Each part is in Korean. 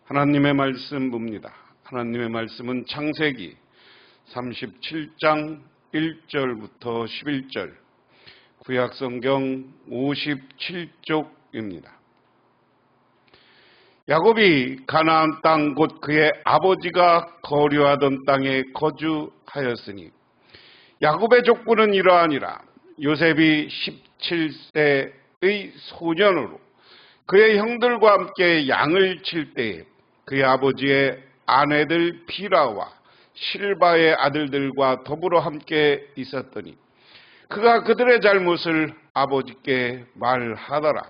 하나님의 말씀 봅니다. 하나님의 말씀은 창세기 37장 1절부터 11절, 구약성경 57쪽입니다. 야곱이 가나안 땅 곧 그의 아버지가 거류하던 땅에 거주하였으니 야곱의 족보는 이러하니라. 요셉이 17세의 소년으로 그의 형들과 함께 양을 칠 때에 그의 아버지의 아내들 비라와 실바의 아들들과 더불어 함께 있었더니 그가 그들의 잘못을 아버지께 말하더라.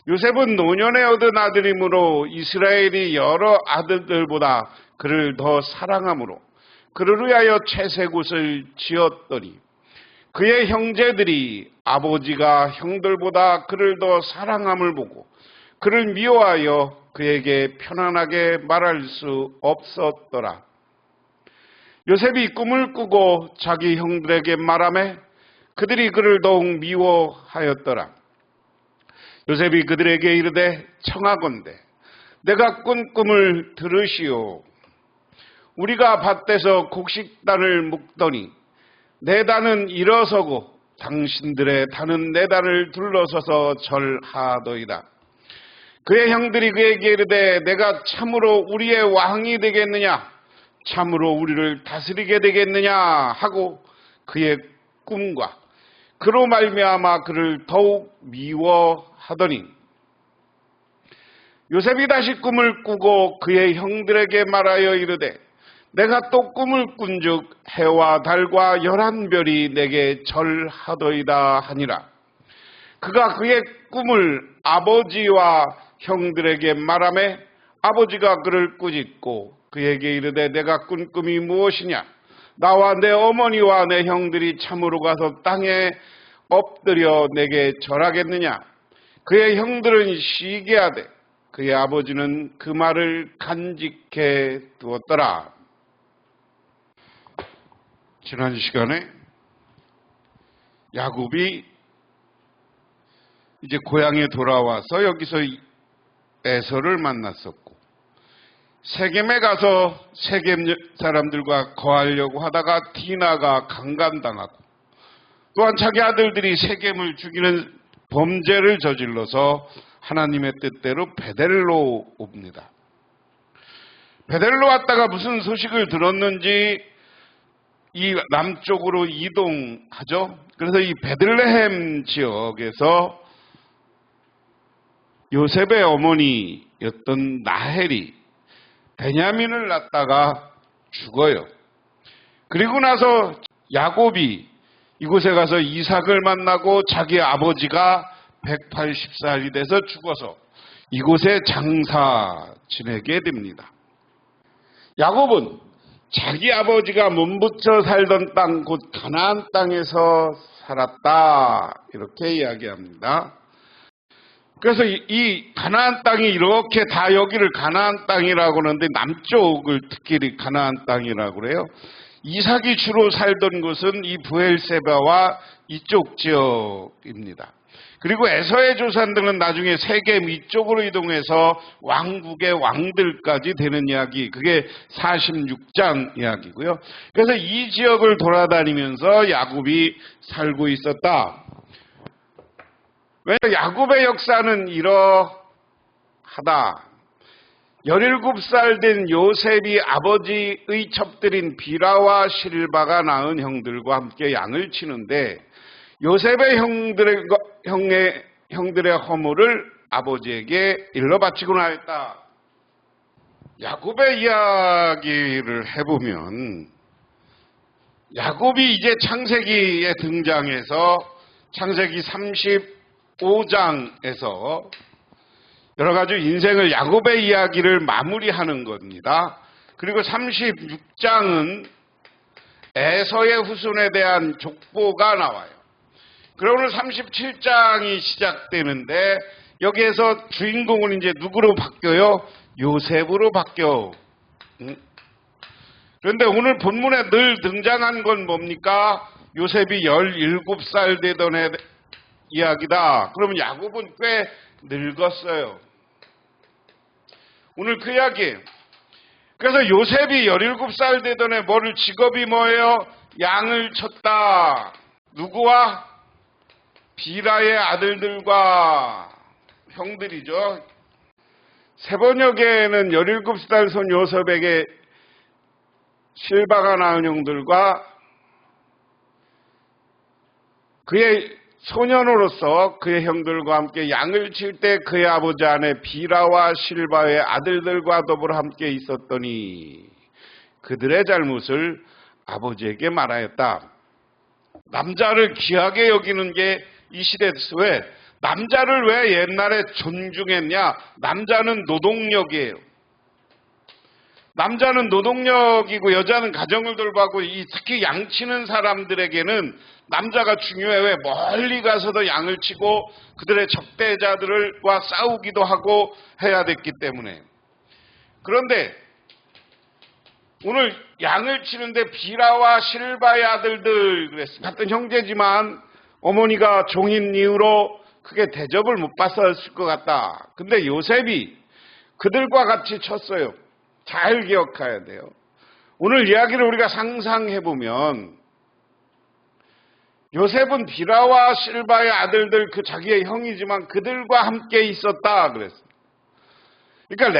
요셉은 노년에 얻은 아들이므로 이스라엘이 여러 아들들보다 그를 더 사랑하므로 그를 위하여 채색옷을 지었더니 그의 형제들이 아버지가 형들보다 그를 더 사랑함을 보고 그를 미워하여 그에게 편안하게 말할 수 없었더라. 요셉이 꿈을 꾸고 자기 형들에게 말하매 그들이 그를 더욱 미워하였더라. 요셉이 그들에게 이르되 청하건대 내가 꾼 꿈을 들으시오. 우리가 밭에서 곡식단을 묶더니 내 단은 일어서고 당신들의 단은 내 단을 둘러서서 절하더이다. 그의 형들이 그에게 이르되 내가 참으로 우리의 왕이 되겠느냐, 참으로 우리를 다스리게 되겠느냐 하고 그의 꿈과 그로 말미암아 그를 더욱 미워하더니 요셉이 다시 꿈을 꾸고 그의 형들에게 말하여 이르되 내가 또 꿈을 꾼즉 해와 달과 11별이 내게 절하더이다 하니라. 그가 그의 꿈을 아버지와 형들에게 말하매 아버지가 그를 꾸짖고 그에게 이르되 내가 꾼 꿈이 무엇이냐, 나와 내 어머니와 내 형들이 참으로 가서 땅에 엎드려 내게 절하겠느냐. 그의 형들은 시기하되 그의 아버지는 그 말을 간직해 두었더라. 지난 시간에 야곱이 이제 고향에 돌아와서 여기서 에서를 만났었고 세겜에 가서 세겜 사람들과 거하려고 하다가 디나가 강간당하고 또한 자기 아들들이 세겜을 죽이는 범죄를 저질러서 하나님의 뜻대로 베델로 옵니다. 베델로 왔다가 무슨 소식을 들었는지 이 남쪽으로 이동하죠. 그래서 이 베들레헴 지역에서 요셉의 어머니였던 라헬이 베냐민을 낳다가 죽어요. 그리고 나서 야곱이 이곳에 가서 이삭을 만나고 자기 아버지가 180살이 돼서 죽어서 이곳에 장사 지내게 됩니다. 야곱은 자기 아버지가 몸부쳐 살던 땅 곧 가나안 땅에서 살았다 이렇게 이야기합니다. 그래서 이 가나안 땅이 이렇게 다 여기를 가나안 땅이라고 하는데 남쪽을 특히 가나안 땅이라고 그래요. 이삭이 주로 살던 곳은 이 브엘세바와 이쪽 지역입니다. 그리고 에서의 조상들은 나중에 세겜 이쪽으로 이동해서 왕국의 왕들까지 되는 이야기, 그게 46장 이야기고요. 그래서 이 지역을 돌아다니면서 야곱이 살고 있었다. 왜냐하면 야곱의 역사는 이러하다. 17살 된 요셉이 아버지의 첩들인 비라와 실바가 낳은 형들과 함께 양을 치는데 요셉의 형들의 허물을 아버지에게 일러 바치고 나였다. 야곱의 이야기를 해보면 야곱이 이제 창세기에 등장해서 창세기 35장에서 여러 가지 인생을 야곱의 이야기를 마무리하는 겁니다. 그리고 36장은 에서의 후손에 대한 족보가 나와요. 그러면 37장이 시작되는데 여기에서 주인공은 이제 누구로 바뀌어요? 요셉으로 바뀌어. 그런데 오늘 본문에 늘 등장한 건 뭡니까? 요셉이 17살 되던 애 이야기다. 그러면 야곱은 꽤 늙었어요. 오늘 그 이야기예요. 그래서 요셉이 17살 되던 해 뭐를 직업이 뭐예요? 양을 쳤다. 누구와? 비라의 아들들과 형들이죠. 세번역에는 17살 손 요셉에게 실바가 낳은 형들과 그의 소년으로서 그의 형들과 함께 양을 칠 때 그의 아버지 안에 비라와 실바의 아들들과 더불어 함께 있었더니 그들의 잘못을 아버지에게 말하였다. 남자를 귀하게 여기는 게 이 시대에서 왜? 남자를 왜 옛날에 존중했냐? 남자는 노동력이에요. 남자는 노동력이고 여자는 가정을 돌보고 특히 양치는 사람들에게는 남자가 중요해. 왜? 멀리 가서도 양을 치고 그들의 적대자들과 싸우기도 하고 해야 됐기 때문에. 그런데 오늘 양을 치는데 비라와 실바의 아들들 그랬습니다. 같은 형제지만 어머니가 종인 이후로 크게 대접을 못 받았을 것 같다. 근데 요셉이 그들과 같이 쳤어요. 잘 기억해야 돼요. 오늘 이야기를 우리가 상상해보면 요셉은 비라와 실바의 아들들 그 자기의 형이지만 그들과 함께 있었다 그랬어요. 그러니까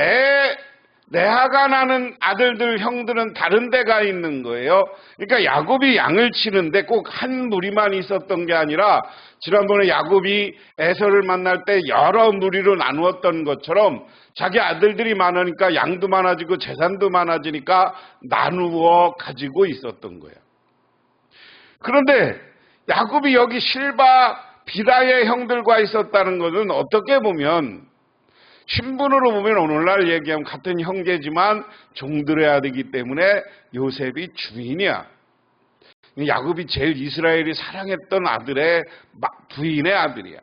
레아가 낳은 아들들 형들은 다른 데가 있는 거예요. 그러니까 야곱이 양을 치는데 꼭 한 무리만 있었던 게 아니라 지난번에 야곱이 에서를 만날 때 여러 무리로 나누었던 것처럼 자기 아들들이 많으니까 양도 많아지고 재산도 많아지니까 나누어 가지고 있었던 거예요. 그런데 야곱이 여기 실바 비라의 형들과 있었다는 것은 어떻게 보면 신분으로 보면 오늘날 얘기하면 같은 형제지만 종들어야 되기 때문에 요셉이 주인이야. 야곱이 제일 이스라엘이 사랑했던 아들의 부인의 아들이야.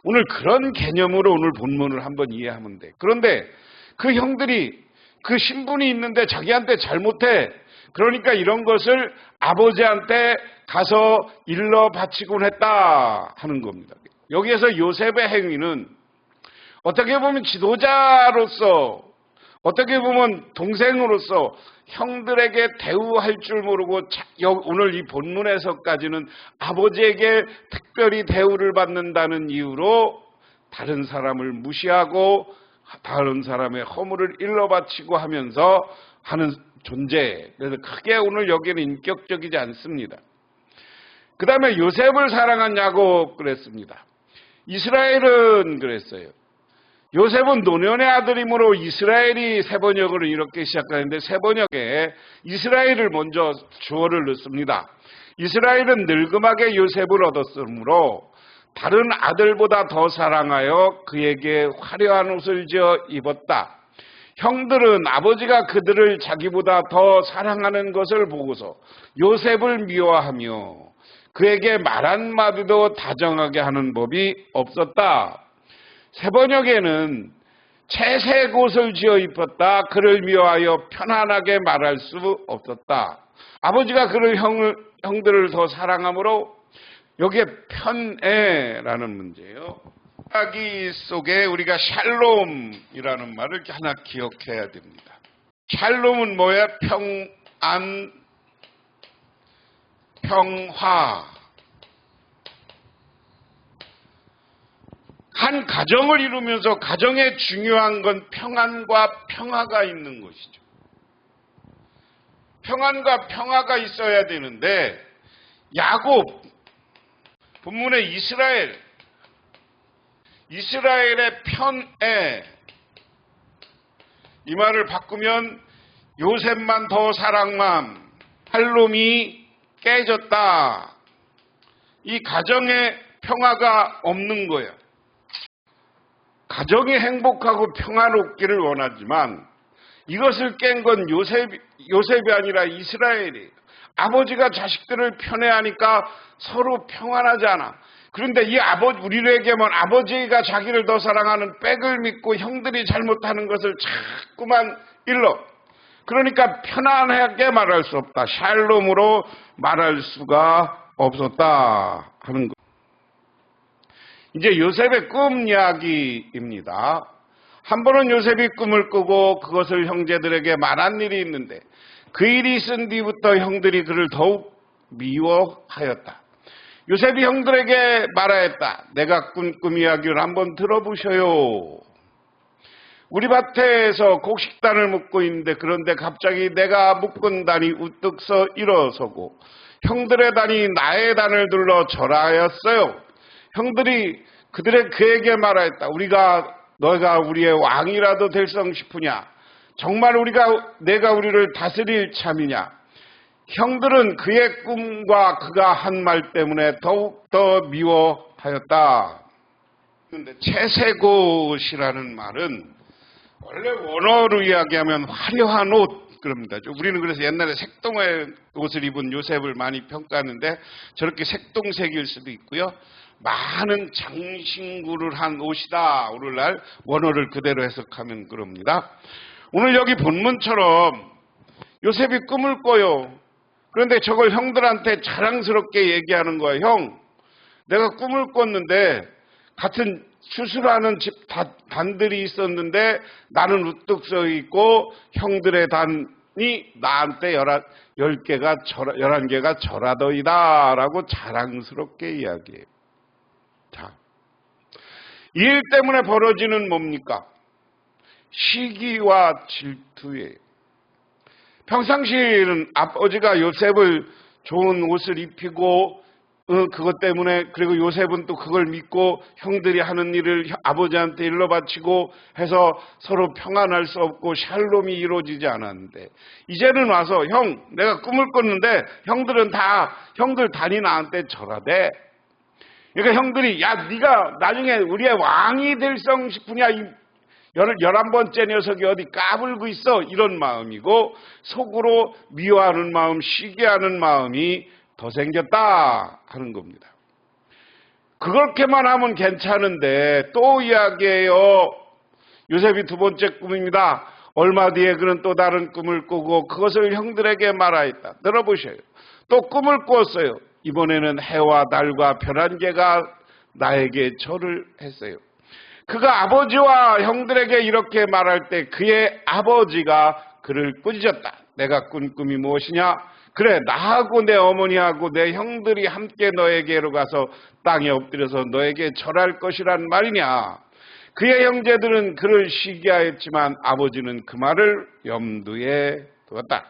오늘 그런 개념으로 오늘 본문을 한번 이해하면 돼. 그런데 그 형들이 그 신분이 있는데 자기한테 잘못해. 그러니까 이런 것을 아버지한테 가서 일러 바치곤 했다 하는 겁니다. 여기에서 요셉의 행위는 어떻게 보면 지도자로서, 어떻게 보면 동생으로서 형들에게 대우할 줄 모르고 오늘 이 본문에서까지는 아버지에게 특별히 대우를 받는다는 이유로 다른 사람을 무시하고 다른 사람의 허물을 일러바치고 하면서 하는 존재. 그래서 크게 오늘 여기는 인격적이지 않습니다. 그 다음에 요셉을 사랑한 야곱 그랬습니다. 이스라엘은 그랬어요. 요셉은 노년의 아들이므로 이스라엘이 세번역으로 이렇게 시작하는데 세번역에 이스라엘을 먼저 주어를 넣습니다. 이스라엘은 늙음하게 요셉을 얻었으므로 다른 아들보다 더 사랑하여 그에게 화려한 옷을 지어 입었다. 형들은 아버지가 그들을 자기보다 더 사랑하는 것을 보고서 요셉을 미워하며 그에게 말 한마디도 다정하게 하는 법이 없었다. 세번역에는 채색 옷을 지어 입었다. 그를 미워하여 편안하게 말할 수 없었다. 아버지가 그를 형들을 더 사랑하므로 여기에 편애라는 문제예요. 이야기 속에 우리가 샬롬이라는 말을 하나 기억해야 됩니다. 샬롬은 뭐야? 평안, 평화. 한 가정을 이루면서 가정에 중요한 건 평안과 평화가 있는 것이죠. 평안과 평화가 있어야 되는데 야곱, 본문의 이스라엘의 편애, 이 말을 바꾸면 요셉만 더 사랑만, 샬롬이 깨졌다. 이 가정에 평화가 없는 거예요. 가정이 행복하고 평화롭기를 원하지만 이것을 깬 건 요셉이 아니라 이스라엘이에요. 아버지가 자식들을 편애하니까 서로 평안하지 않아. 그런데 우리에게만 아버지가 자기를 더 사랑하는 백을 믿고 형들이 잘못하는 것을 자꾸만 일러. 그러니까 편안하게 말할 수 없다. 샬롬으로 말할 수가 없었다 하는 것. 이제 요셉의 꿈 이야기입니다. 한 번은 요셉이 꿈을 꾸고 그것을 형제들에게 말한 일이 있는데 그 일이 있은 뒤부터 형들이 그를 더욱 미워하였다. 요셉이 형들에게 말하였다. 내가 꾼 꿈 이야기를 한번 들어보셔요. 우리 밭에서 곡식단을 묶고 있는데 그런데 갑자기 내가 묶은 단이 우뚝 서 일어서고 형들의 단이 나의 단을 둘러 절하였어요. 형들이 그에게 말하였다. 너가 우리의 왕이라도 될성 싶으냐? 정말 내가 우리를 다스릴 참이냐? 형들은 그의 꿈과 그가 한 말 때문에 더욱더 미워하였다. 그런데 채색옷이라는 말은 원래 원어로 이야기하면 화려한 옷 그럽니다. 우리는 그래서 옛날에 색동의 옷을 입은 요셉을 많이 평가하는데 저렇게 색동색일 수도 있고요. 많은 장신구를 한 옷이다. 오늘날 원어를 그대로 해석하면 그럽니다. 오늘 여기 본문처럼 요셉이 꿈을 꿔요. 그런데 저걸 형들한테 자랑스럽게 얘기하는 거예요. 형, 내가 꿈을 꿨는데 같은 수술하는 집 단들이 있었는데 나는 우뚝 서 있고 형들의 단이 나한테 11개가 절하더이다 라고 자랑스럽게 이야기해요. 자, 이 일 때문에 벌어지는 뭡니까? 시기와 질투예요. 평상시에는 아버지가 요셉을 좋은 옷을 입히고 그것 때문에 그리고 요셉은 또 그걸 믿고 형들이 하는 일을 아버지한테 일러 바치고 해서 서로 평안할 수 없고 샬롬이 이루어지지 않았는데 이제는 와서 형 내가 꿈을 꿨는데 형들 단이 나한테 절하대. 그러니까 형들이 야 네가 나중에 우리의 왕이 될성 싶으냐 11번째 녀석이 어디 까불고 있어 이런 마음이고 속으로 미워하는 마음 시기하는 마음이 더 생겼다 하는 겁니다. 그렇게만 하면 괜찮은데 또 이야기해요. 요셉이 두 번째 꿈입니다. 얼마 뒤에 그는 또 다른 꿈을 꾸고 그것을 형들에게 말하였다. 들어보셔요. 또 꿈을 꾸었어요. 이번에는 해와 달과 별 한 개가 나에게 절을 했어요. 그가 아버지와 형들에게 이렇게 말할 때 그의 아버지가 그를 꾸짖었다. 내가 꾼 꿈이 무엇이냐? 그래 나하고 내 어머니하고 내 형들이 함께 너에게로 가서 땅에 엎드려서 너에게 절할 것이란 말이냐. 그의 형제들은 그를 시기하였지만 아버지는 그 말을 염두에 두었다.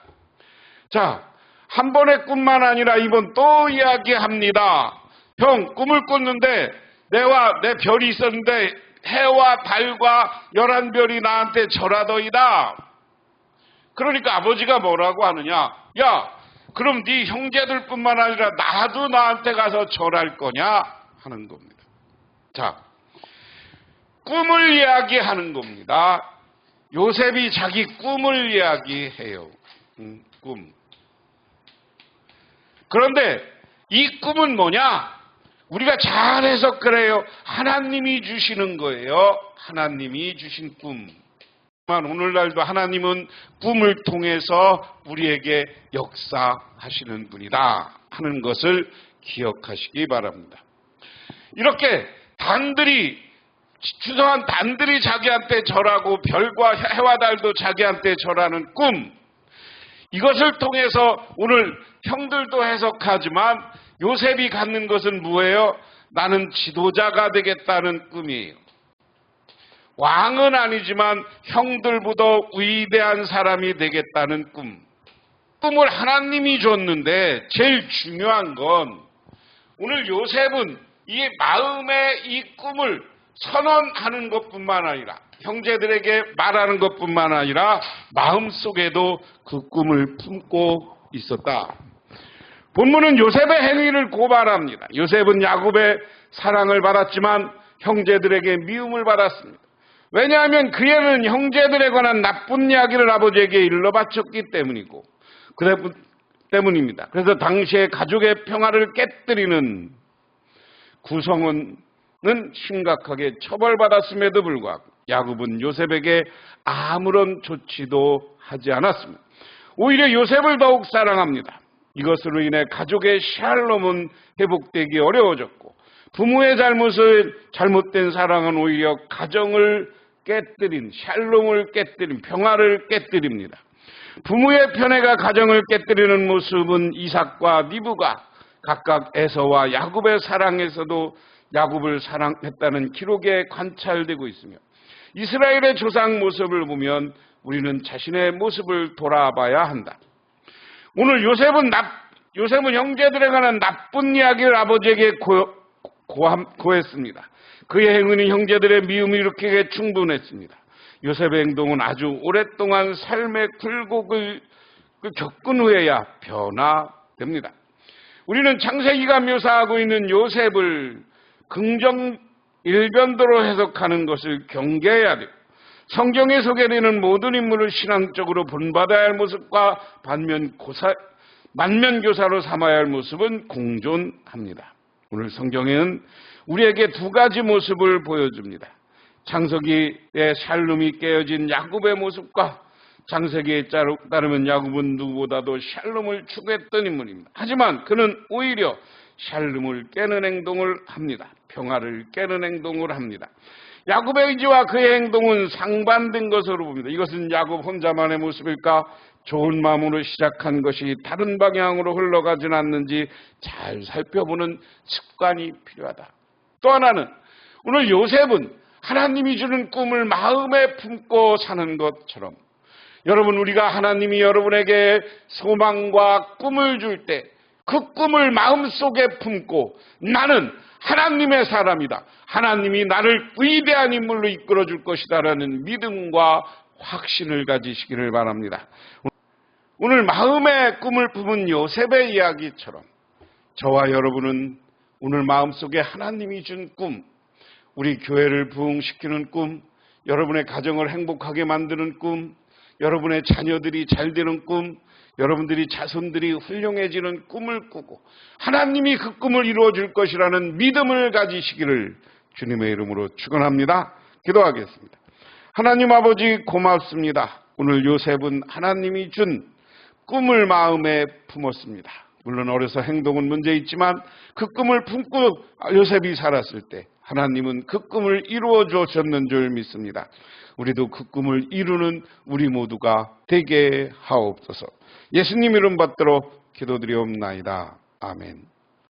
자, 한 번의 꿈만 아니라 이번 또 이야기합니다. 형 꿈을 꿨는데 내 별이 있었는데 해와 달과 11별이 나한테 절하더이다. 그러니까 아버지가 뭐라고 하느냐? 야, 그럼 네 형제들뿐만 아니라 나도 나한테 가서 절할 거냐? 하는 겁니다. 자, 꿈을 이야기하는 겁니다. 요셉이 자기 꿈을 이야기해요. 꿈. 그런데 이 꿈은 뭐냐? 우리가 잘 해석해요. 하나님이 주시는 거예요. 하나님이 주신 꿈. 오늘날도 하나님은 꿈을 통해서 우리에게 역사하시는 분이다 하는 것을 기억하시기 바랍니다. 이렇게 주저한 단들이 자기한테 절하고 별과 해와 달도 자기한테 절하는 꿈, 이것을 통해서 오늘 형들도 해석하지만 요셉이 갖는 것은 뭐예요? 나는 지도자가 되겠다는 꿈이에요. 왕은 아니지만 형들보다 위대한 사람이 되겠다는 꿈. 꿈을 하나님이 줬는데 제일 중요한 건 오늘 요셉은 이 마음의 이 꿈을 선언하는 것뿐만 아니라 형제들에게 말하는 것뿐만 아니라 마음속에도 그 꿈을 품고 있었다. 본문은 요셉의 행위를 고발합니다. 요셉은 야곱의 사랑을 받았지만 형제들에게 미움을 받았습니다. 왜냐하면 그애는 형제들에 관한 나쁜 이야기를 아버지에게 일러 바쳤기 때문입니다. 그래서 당시의 가족의 평화를 깨뜨리는 구성원은 심각하게 처벌받았음에도 불구하고 야곱은 요셉에게 아무런 조치도 하지 않았습니다. 오히려 요셉을 더욱 사랑합니다. 이것으로 인해 가족의 샬롬은 회복되기 어려워졌고 부모의 잘못된 사랑은 오히려 가정을 깨뜨린, 샬롬을 깨뜨린, 평화를 깨뜨립니다. 부모의 편애가 가정을 깨뜨리는 모습은 이삭과 리브가 각각 에서와 야곱의 사랑에서도 야곱을 사랑했다는 기록에 관찰되고 있으며, 이스라엘의 조상 모습을 보면 우리는 자신의 모습을 돌아봐야 한다. 오늘 요셉은 형제들에 관한 나쁜 이야기를 아버지에게 고했습니다. 그의 행위는 형제들의 미움을 일으키기에 충분했습니다. 요셉의 행동은 아주 오랫동안 삶의 굴곡을 겪은 후에야 변화됩니다. 우리는 창세기가 묘사하고 있는 요셉을 긍정 일변도로 해석하는 것을 경계해야 돼요. 성경에 소개되는 모든 인물을 신앙적으로 본받아야 할 모습과 만면교사로 삼아야 할 모습은 공존합니다. 오늘 성경에는 우리에게 두 가지 모습을 보여줍니다. 창세기의 샬롬이 깨어진 야곱의 모습과 창세기에 따르면 야곱은 누구보다도 샬롬을 추구했던 인물입니다. 하지만 그는 오히려 샬롬을 깨는 행동을 합니다. 평화를 깨는 행동을 합니다. 야곱의 의지와 그의 행동은 상반된 것으로 봅니다. 이것은 야곱 혼자만의 모습일까? 좋은 마음으로 시작한 것이 다른 방향으로 흘러가지는 않는지 잘 살펴보는 습관이 필요하다. 또 하나는 오늘 요셉은 하나님이 주는 꿈을 마음에 품고 사는 것처럼, 여러분, 우리가 하나님이 여러분에게 소망과 꿈을 줄 때 그 꿈을 마음속에 품고 나는 하나님의 사람이다, 하나님이 나를 위대한 인물로 이끌어 줄 것이다라는 믿음과 확신을 가지시기를 바랍니다. 오늘 마음의 꿈을 품은 요셉의 이야기처럼 저와 여러분은 오늘 마음속에 하나님이 준 꿈, 우리 교회를 부흥시키는 꿈, 여러분의 가정을 행복하게 만드는 꿈, 여러분의 자녀들이 잘 되는 꿈, 여러분들이 자손들이 훌륭해지는 꿈을 꾸고 하나님이 그 꿈을 이루어 줄 것이라는 믿음을 가지시기를 주님의 이름으로 축원합니다. 기도하겠습니다. 하나님 아버지 고맙습니다. 오늘 요셉은 하나님이 준 꿈을 마음에 품었습니다. 물론 어려서 행동은 문제 있지만 그 꿈을 품고 요셉이 살았을 때 하나님은 그 꿈을 이루어 주셨는 줄 믿습니다. 우리도 그 꿈을 이루는 우리 모두가 되게 하옵소서. 예수님 이름 받들어 기도드리옵나이다. 아멘.